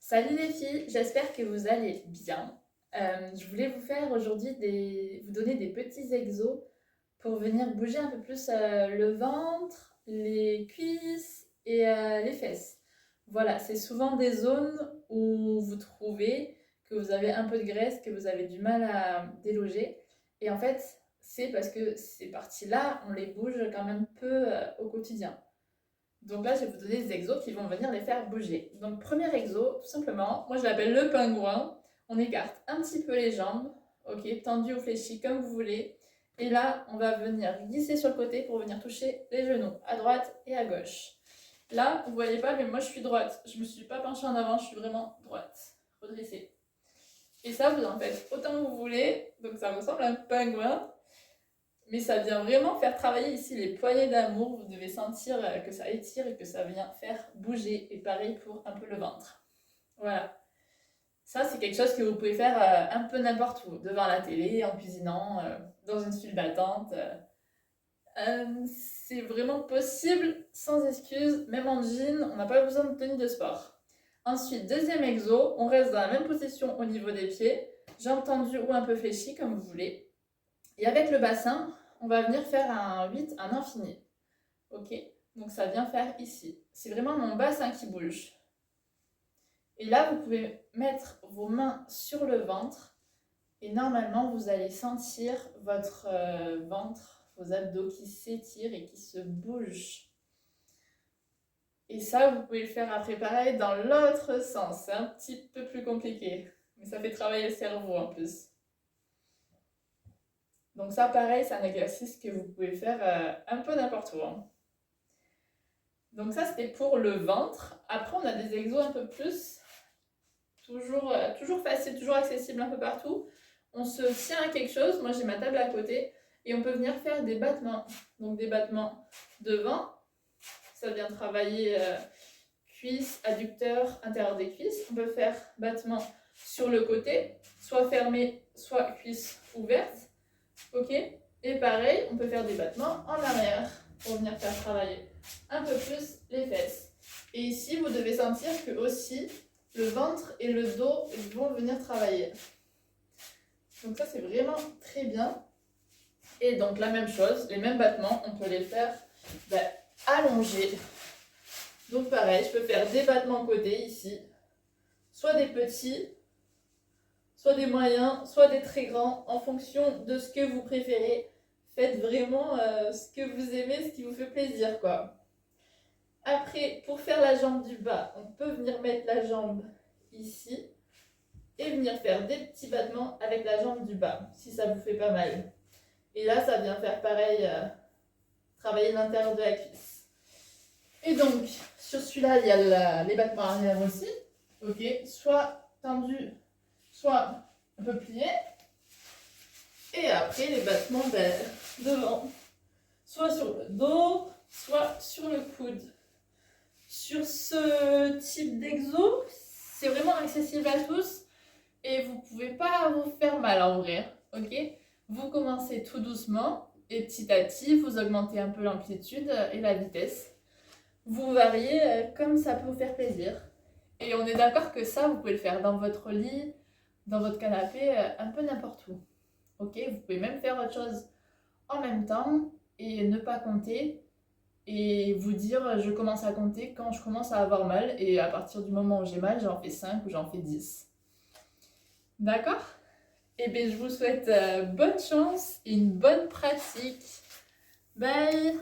Salut les filles, j'espère que vous allez bien. Je voulais vous faire aujourd'hui vous donner des petits exos pour venir bouger un peu plus le ventre, les cuisses et les fesses. Voilà, c'est souvent des zones où vous trouvez que vous avez un peu de graisse, que vous avez du mal à déloger. Et en fait, c'est parce que ces parties-là, on les bouge quand même peu au quotidien. Donc là, je vais vous donner des exos qui vont venir les faire bouger. Donc premier exo, tout simplement, moi je l'appelle le pingouin. On écarte un petit peu les jambes, ok, tendu ou fléchi comme vous voulez. Et là, on va venir glisser sur le côté pour venir toucher les genoux, à droite et à gauche. Là, vous voyez pas, mais moi je suis droite. Je me suis pas penchée en avant, je suis vraiment droite, redressée. Et ça, vous en faites autant que vous voulez. Donc ça ressemble à un pingouin. Mais ça vient vraiment faire travailler ici les poignées d'amour. Vous devez sentir que ça étire et que ça vient faire bouger. Et pareil pour un peu le ventre. Voilà. Ça, c'est quelque chose que vous pouvez faire un peu n'importe où. Devant la télé, en cuisinant, dans une file d'attente. C'est vraiment possible, sans excuse. Même en jean, on n'a pas besoin de tenue de sport. Ensuite, deuxième exo. On reste dans la même position au niveau des pieds. Jambes tendues ou un peu fléchies, comme vous voulez. Et avec le bassin, on va venir faire un 8, un infini. Ok? Donc ça vient faire ici. C'est vraiment mon bassin qui bouge. Et là, vous pouvez mettre vos mains sur le ventre. Et normalement, vous allez sentir votre ventre, vos abdos qui s'étirent et qui se bougent. Et ça, vous pouvez le faire après pareil dans l'autre sens. C'est un petit peu plus compliqué. Mais ça fait travailler le cerveau en plus. Donc ça, pareil, c'est un exercice que vous pouvez faire un peu n'importe où, hein. Donc ça, c'était pour le ventre. Après, on a des exos un peu plus, toujours facile, toujours accessible un peu partout. On se tient à quelque chose. Moi, j'ai ma table à côté. Et on peut venir faire des battements. Donc des battements devant. Ça vient travailler cuisses, adducteurs, intérieur des cuisses. On peut faire battements sur le côté, soit fermé, soit cuisses ouvertes. Ok? Et pareil, on peut faire des battements en arrière pour venir faire travailler un peu plus les fesses. Et ici, vous devez sentir que aussi le ventre et le dos vont venir travailler. Donc ça, c'est vraiment très bien. Et donc la même chose, les mêmes battements, on peut les faire allongés. Donc pareil, je peux faire des battements côté ici, soit des petits, soit des moyens, soit des très grands, en fonction de ce que vous préférez. Faites vraiment ce que vous aimez, ce qui vous fait plaisir, quoi. Après, pour faire la jambe du bas, on peut venir mettre la jambe ici et venir faire des petits battements avec la jambe du bas, si ça vous fait pas mal. Et là, ça vient faire pareil, travailler l'intérieur de la cuisse. Et donc, sur celui-là, il y a les battements arrière aussi. Ok, soit tendu, soit un peu plié. Et après, les battements devant, soit sur le dos, soit sur le coude. Sur ce type d'exo, c'est vraiment accessible à tous et vous pouvez pas vous faire mal en vrai, ok? Vous commencez tout doucement et petit à petit, vous augmentez un peu l'amplitude et la vitesse. Vous variez comme ça peut vous faire plaisir. Et on est d'accord que ça, vous pouvez le faire dans votre lit, dans votre canapé, un peu n'importe où. Ok? Vous pouvez même faire autre chose en même temps et ne pas compter et vous dire je commence à compter quand je commence à avoir mal et à partir du moment où j'ai mal, j'en fais 5 ou j'en fais 10. D'accord? Et bien je vous souhaite bonne chance et une bonne pratique. Bye!